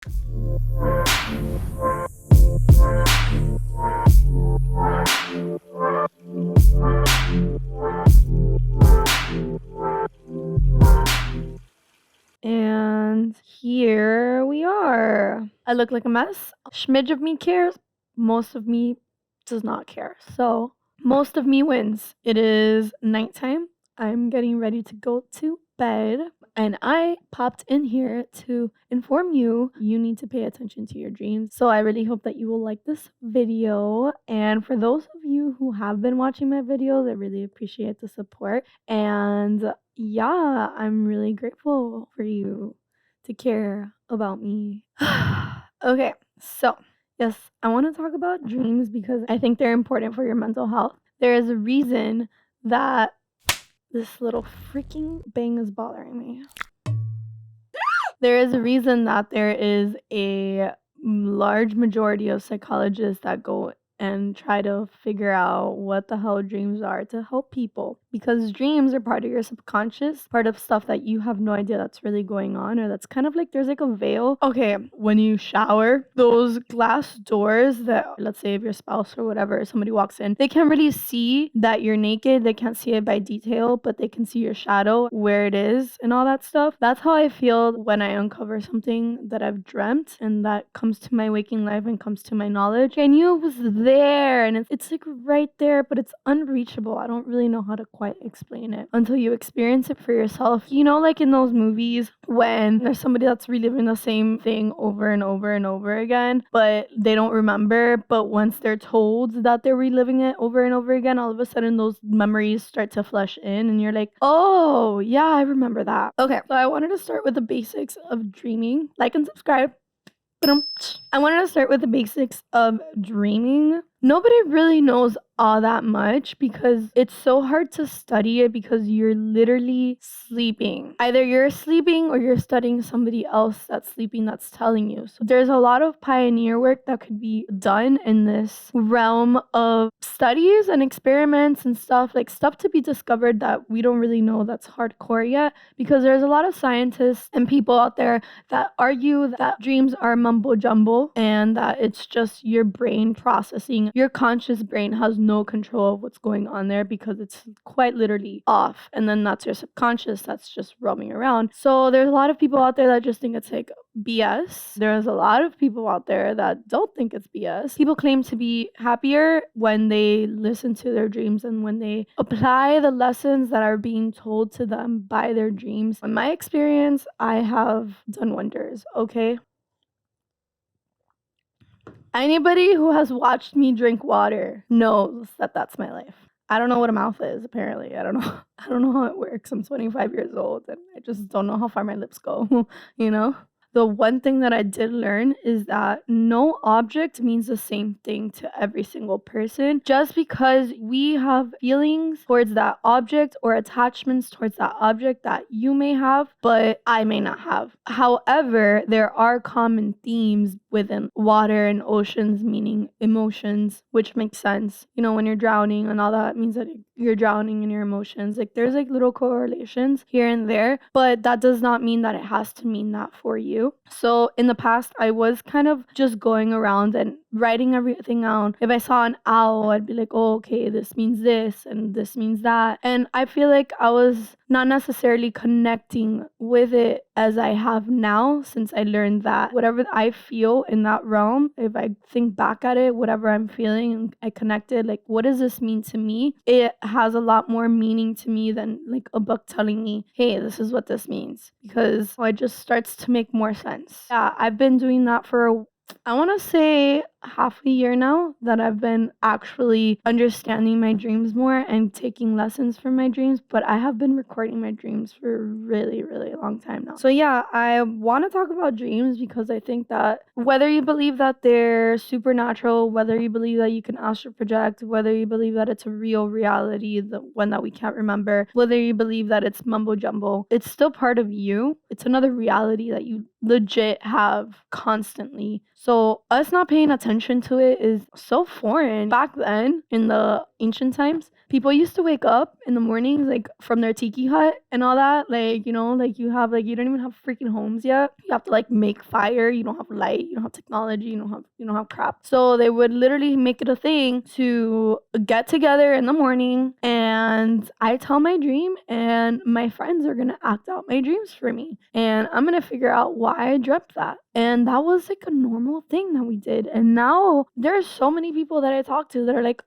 And here we are. I look like a mess. A smidge of me cares. Most of me does not care. So most of me wins. It is nighttime. I'm getting ready to go to bed. And I popped in here to inform you need to pay attention to your dreams. So I really hope that you will like this video. And for those of you who have been watching my videos, I really appreciate the support. And yeah, I'm really grateful for you to care about me. Okay, so yes, I want to talk about dreams because I think they're important for your mental health. There is a reason that this little freaking bang is bothering me. There is a reason that there is a large majority of psychologists that go and try to figure out what the hell dreams are to help people, because dreams are part of your subconscious, part of stuff that you have no idea that's really going on, or that's kind of like there's like a veil. Okay, when you shower, those glass doors that, let's say if your spouse or whatever, somebody walks in, they can't really see that you're naked, they can't see it by detail, but they can see your shadow, where it is and all that stuff. That's how I feel when I uncover something that I've dreamt and that comes to my waking life and comes to my knowledge. I knew it was there, and it's like right there, but it's unreachable. I don't really know how to quite explain it until you experience it for yourself. You know, like in those movies when there's somebody that's reliving the same thing over and over and over again, but they don't remember. But once they're told that they're reliving it over and over again, all of a sudden those memories start to flush in, and you're like, oh, yeah, I remember that. Okay, so I wanted to start with the basics of dreaming. Like and subscribe. I wanted to start with the basics of dreaming. Nobody really knows all that much because it's so hard to study it because you're literally sleeping. Either you're sleeping or you're studying somebody else that's sleeping that's telling you. So there's a lot of pioneer work that could be done in this realm of studies and experiments and stuff, like stuff to be discovered that we don't really know that's hardcore yet, because there's a lot of scientists and people out there that argue that dreams are mumbo jumbo and that it's just your brain processing. Your conscious brain has no control of what's going on there because it's quite literally off. And then that's your subconscious that's just roaming around. So there's a lot of people out there that just think it's like BS. There's a lot of people out there that don't think it's BS. People claim to be happier when they listen to their dreams and when they apply the lessons that are being told to them by their dreams. In my experience, I have done wonders, okay? Anybody who has watched me drink water knows that that's my life. I don't know what a mouth is, apparently. I don't know. I don't know how it works. I'm 25 years old and I just don't know how far my lips go, you know? The one thing that I did learn is that no object means the same thing to every single person. Just because we have feelings towards that object or attachments towards that object that you may have, but I may not have. However, there are common themes within water and oceans, meaning emotions, which makes sense. You know, when you're drowning and all that means that you're drowning in your emotions. Like there's like little correlations here and there, but that does not mean that it has to mean that for you. So in the past, I was kind of just going around and writing everything out. If I saw an owl, I'd be like, oh, okay, this means this and this means that. And I feel like I was not necessarily connecting with it as I have now, since I learned that whatever I feel in that realm, if I think back at it, whatever I'm feeling and I connected, like, what does this mean to me? It has a lot more meaning to me than like a book telling me, hey, this is what this means, because it just starts to make more sense. Yeah, I've been doing that for I want to say half a year now that I've been actually understanding my dreams more and taking lessons from my dreams, but I have been recording my dreams for a really, really long time now. So yeah, I want to talk about dreams because I think that whether you believe that they're supernatural, whether you believe that you can astral project, whether you believe that it's a real reality, the one that we can't remember, whether you believe that it's mumbo jumbo, it's still part of you. It's another reality that you legit have constantly. So us not paying attention to it is so foreign. Back then, in the ancient times, People used to wake up in the mornings, like from their tiki hut and all that. Like, you know, like you have, like, you don't even have freaking homes yet. You have to like make fire. You don't have light. You don't have technology. You don't have crap. So they would literally make it a thing to get together in the morning, and I tell my dream, and my friends are gonna act out my dreams for me, and I'm gonna figure out why I dreamt that. And that was like a normal thing that we did. And now there's so many people that I talk to that are like,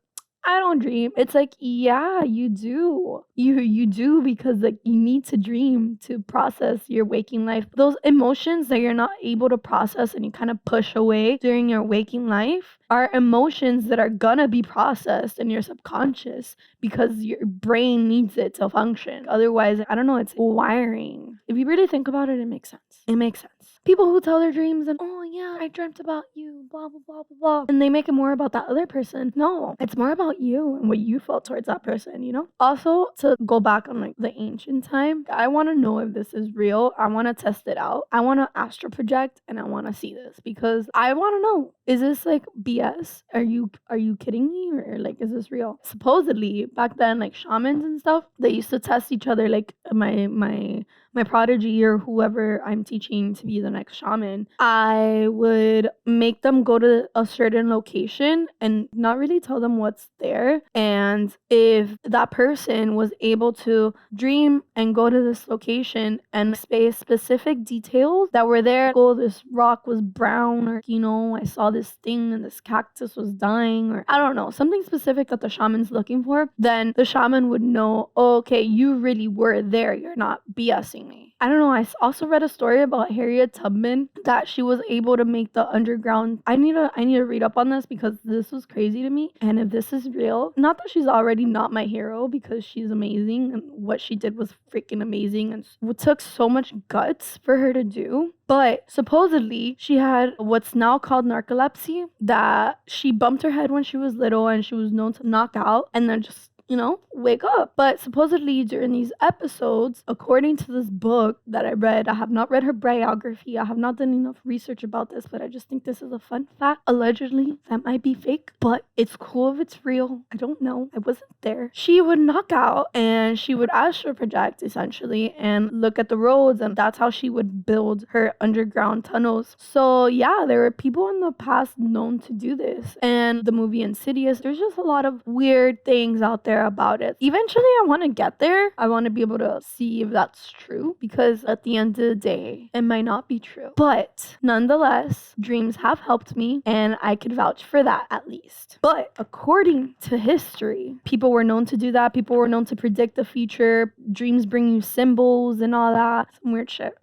I don't dream. It's like, yeah, you do. You do, because like you need to dream to process your waking life. Those emotions that you're not able to process and you kind of push away during your waking life are emotions that are gonna be processed in your subconscious because your brain needs it to function. Otherwise, I don't know, it's wiring. If you really think about it, it makes sense. It makes sense. People who tell their dreams and, oh yeah, I dreamt about you, blah, blah, blah, blah, blah. And they make it more about that other person. No, it's more about you and what you felt towards that person, you know? Also, to go back on like the ancient time, I want to know if this is real. I want to test it out. I want to astral project and I want to see this because I want to know, is this like BS? Are you kidding me? Or like, is this real? Supposedly, back then, like shamans and stuff, they used to test each other, like my prodigy or whoever I'm teaching to be the next shaman, I would make them go to a certain location and not really tell them what's there. And if that person was able to dream and go to this location and say specific details that were there, oh, this rock was brown, or, you know, I saw this thing and this cactus was dying, or I don't know, something specific that the shaman's looking for, then the shaman would know, oh, okay, you really were there. You're not BSing me. I don't know. I also read a story about Harriet Tubman that she was able to make the underground. I need to read up on this because this was crazy to me. And if this is real, not that she's already not my hero because she's amazing and what she did was freaking amazing and it took so much guts for her to do. But supposedly she had what's now called narcolepsy, that she bumped her head when she was little and she was known to knock out and then just, you know, wake up. But supposedly during these episodes, according to this book that I read, I have not read her biography. I have not done enough research about this, but I just think this is a fun fact. Allegedly, that might be fake, but it's cool if it's real. I don't know. I wasn't there. She would knock out and she would astral project essentially and look at the roads, and that's how she would build her underground tunnels. So yeah, there were people in the past known to do this. And the movie Insidious, there's just a lot of weird things out there about it. Eventually, I want to get there. I want to be able to see if that's true because at the end of the day, it might not be true. But nonetheless, dreams have helped me and I could vouch for that at least. But according to history, people were known to do that. People were known to predict the future. Dreams bring you symbols and all that. Some weird shit.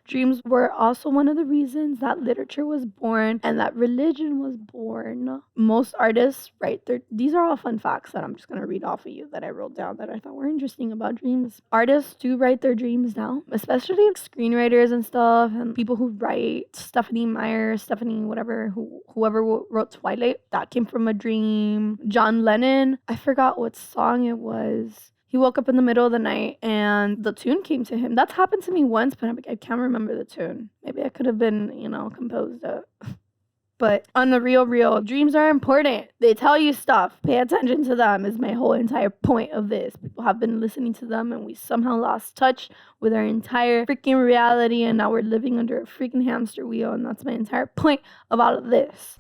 Dreams were also one of the reasons that literature was born and that religion was born. Most artists write these are all fun facts that I'm just going to read off of you that I wrote down that I thought were interesting about dreams. Artists do write their dreams down, especially screenwriters and stuff, and people who write, Stephanie Meyer, whoever wrote Twilight, that came from a dream. John Lennon, I forgot what song it was. He woke up in the middle of the night and the tune came to him. That's happened to me once, but I can't remember the tune. Maybe I could have been, composed it. But on the real, dreams are important. They tell you stuff. Pay attention to them is my whole entire point of this. People have been listening to them and we somehow lost touch with our entire freaking reality, and now we're living under a freaking hamster wheel, and that's my entire point of all of this.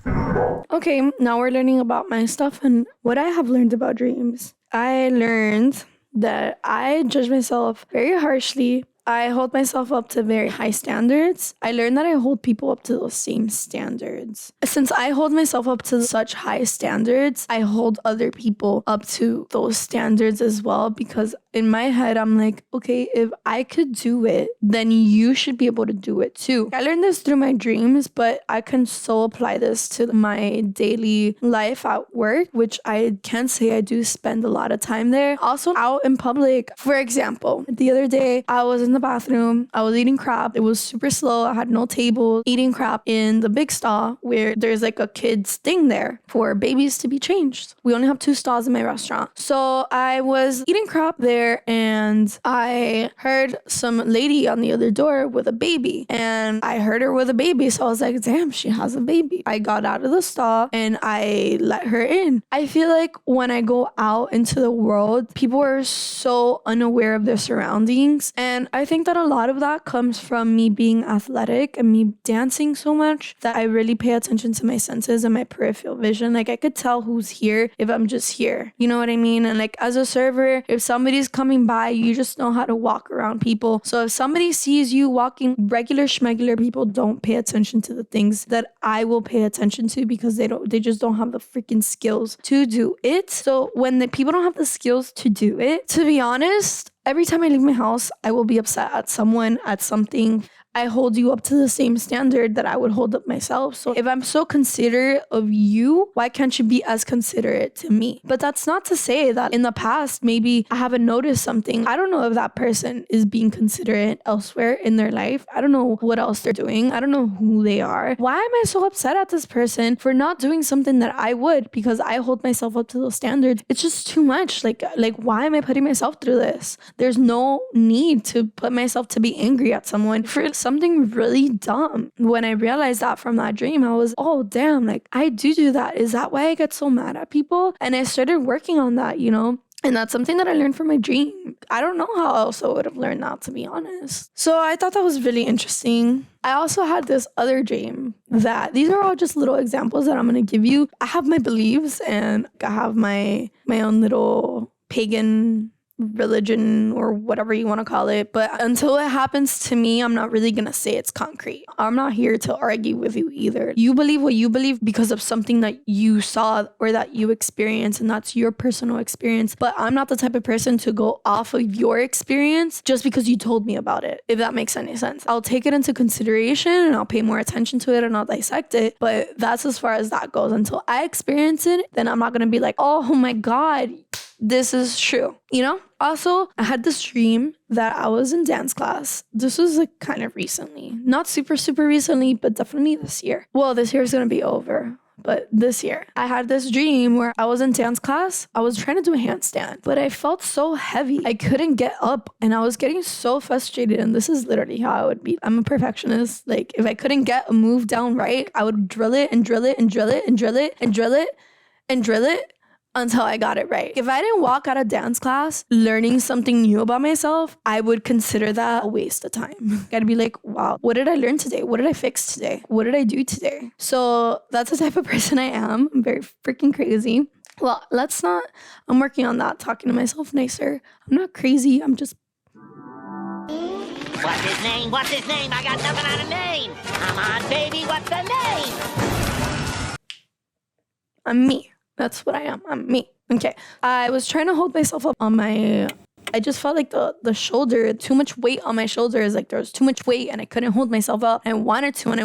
Okay, now we're learning about my stuff and what I have learned about dreams. I learned that I judge myself very harshly. I hold myself up to very high standards. I learned that I hold people up to those same standards. Since I hold myself up to such high standards, I hold other people up to those standards as well, because in my head, I'm like, okay, if I could do it, then you should be able to do it too. I learned this through my dreams, but I can so apply this to my daily life at work, which I can say I do spend a lot of time there. Also out in public. For example, the other day, I was in the bathroom. I was eating crap. It was super slow. I had no table. Eating crap in the big stall where there's like a kid's thing there for babies to be changed. We only have 2 stalls in my restaurant. So I was eating crap there there and I heard some lady on the other door with a baby, and I heard her with a baby. So I was like, damn, she has a baby. I got out of the stall and I let her in. I feel like when I go out into the world, people are so unaware of their surroundings. And I think that a lot of that comes from me being athletic and me dancing so much that I really pay attention to my senses and my peripheral vision. Like I could tell who's here if I'm just here. You know what I mean? And like as a server, if somebody's coming by, you just know how to walk around people. So if somebody sees you walking, regular schmegular people don't pay attention to the things that I will pay attention to because they just don't have the freaking skills to do it. So when the people don't have the skills to do it, to be honest, every time I leave my house, I will be upset at someone, at something. I hold you up to the same standard that I would hold up myself. So if I'm so considerate of you, why can't you be as considerate to me? But that's not to say that in the past, maybe I haven't noticed something. I don't know if that person is being considerate elsewhere in their life. I don't know what else they're doing. I don't know who they are. Why am I so upset at this person for not doing something that I would because I hold myself up to those standards? It's just too much. Like why am I putting myself through this? There's no need to put myself to be angry at someone for something really dumb. When I realized that from that dream, I was, oh damn, like I do that. Is that why I get so mad at people? And I started working on that, you know? And that's something that I learned from my dream. I don't know how else I would have learned that, to be honest. So I thought that was really interesting. I also had this other dream that these are all just little examples that I'm going to give you. I have my beliefs and I have my own little pagan religion or whatever you want to call it. But until it happens to me, I'm not really going to say it's concrete. I'm not here to argue with you either. You believe what you believe because of something that you saw or that you experienced, and that's your personal experience. But I'm not the type of person to go off of your experience just because you told me about it, if that makes any sense. I'll take it into consideration and I'll pay more attention to it and I'll dissect it. But that's as far as that goes. Until I experience it, then I'm not going to be like, oh my God, this is true, you know? Also, I had this dream that I was in dance class. This was like kind of recently. Not super recently, but definitely this year. Well, this year is going to be over. But this year, I had this dream where I was in dance class. I was trying to do a handstand, but I felt so heavy. I couldn't get up and I was getting so frustrated. And this is literally how I would be. I'm a perfectionist. Like if I couldn't get a move down right, I would drill it and drill it and drill it and drill it and drill it and drill it until I got it right. If I didn't walk out of dance class learning something new about myself, I would consider that a waste of time. I'd be like, wow, what did I learn today? What did I fix today? What did I do today? So that's the type of person I am. I'm very freaking crazy. Well, I'm working on that, talking to myself nicer. I'm not crazy. I'm just... What's his name? What's his name? I got nothing on a name. Come on, baby, what's the name? I'm me. That's what I am. I'm me. Okay. I was trying to hold myself up on I just felt like the shoulder, too much weight on my shoulders. Like there was too much weight and I couldn't hold myself up. I wanted to and I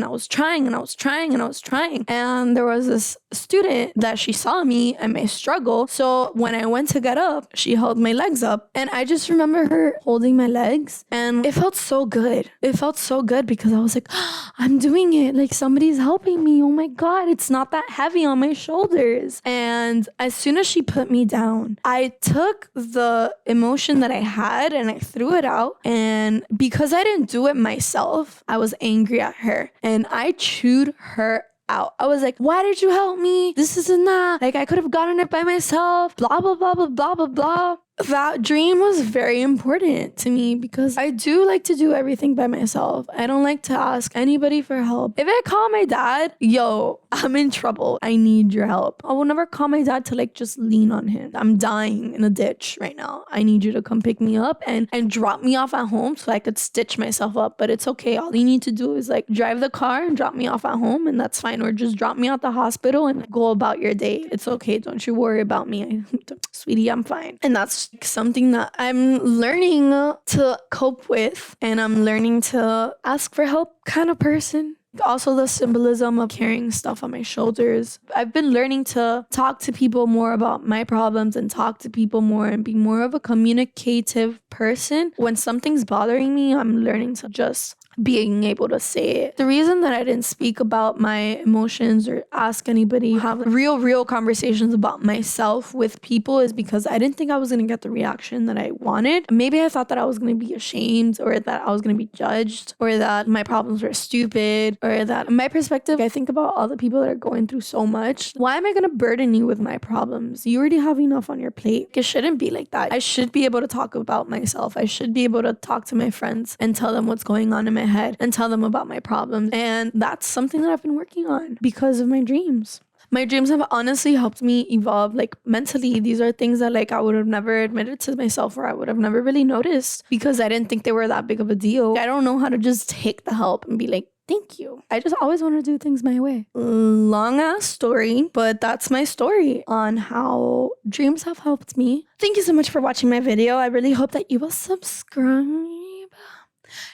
was trying and I was trying and I was trying. And there was this student that she saw me and my struggle. So when I went to get up, she held my legs up. And I just remember her holding my legs and it felt so good. It felt so good because I was like, oh, I'm doing it. Like somebody's helping me. Oh my God, it's not that heavy on my shoulders. And as soon as she put me down, I took the emotion that I had and I threw it out. And because I didn't do it myself, I was angry at her and I chewed her out. I was like, why did you help me? This isn't that. Like I could have gotten it by myself. Blah, blah, blah, blah, blah, blah, blah. That dream was very important to me because I do like to do everything by myself. I don't like to ask anybody for help. If I call my dad, yo, I'm in trouble. I need your help. I will never call my dad to like just lean on him. I'm dying in a ditch right now. I need you to come pick me up and drop me off at home so I could stitch myself up. But it's okay. All you need to do is like drive the car and drop me off at home and that's fine. Or just drop me at the hospital and go about your day. It's okay. Don't you worry about me. Sweetie, I'm fine. And that's something that I'm learning to cope with and I'm learning to ask for help kind of person. Also the symbolism of carrying stuff on my shoulders. I've been learning to talk to people more about my problems and talk to people more and be more of a communicative person. When something's bothering me, I'm learning to just being able to say it. The reason that I didn't speak about my emotions or ask anybody, have real conversations about myself with people is because I didn't think I was going to get the reaction that I wanted. Maybe I thought that I was going to be ashamed, or that I was going to be judged, or that my problems were stupid, or that in my perspective, I think about all the people that are going through so much. Why am I going to burden you with my problems? You already have enough on your plate. It shouldn't be like that. I should be able to talk about myself. I should be able to talk to my friends and tell them what's going on in my head and tell them about my problems. And that's something that I've been working on because of my dreams. My dreams have honestly helped me evolve, like, mentally. These are things that, like, I would have never admitted to myself, or I would have never really noticed because I didn't think they were that big of a deal. I don't know how to just take the help and be like, thank you. I just always want to do things my way. Long ass story, but that's my story on how dreams have helped me. Thank you so much for watching my video. I really hope that you will subscribe.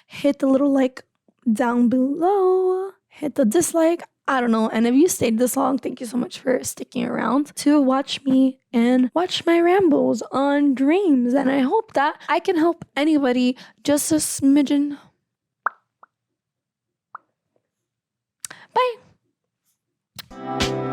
Hit the little like down below. Hit the dislike. I don't know. And if you stayed this long, thank you so much for sticking around to watch me and watch my rambles on dreams. And I hope that I can help anybody just a smidgen. Bye.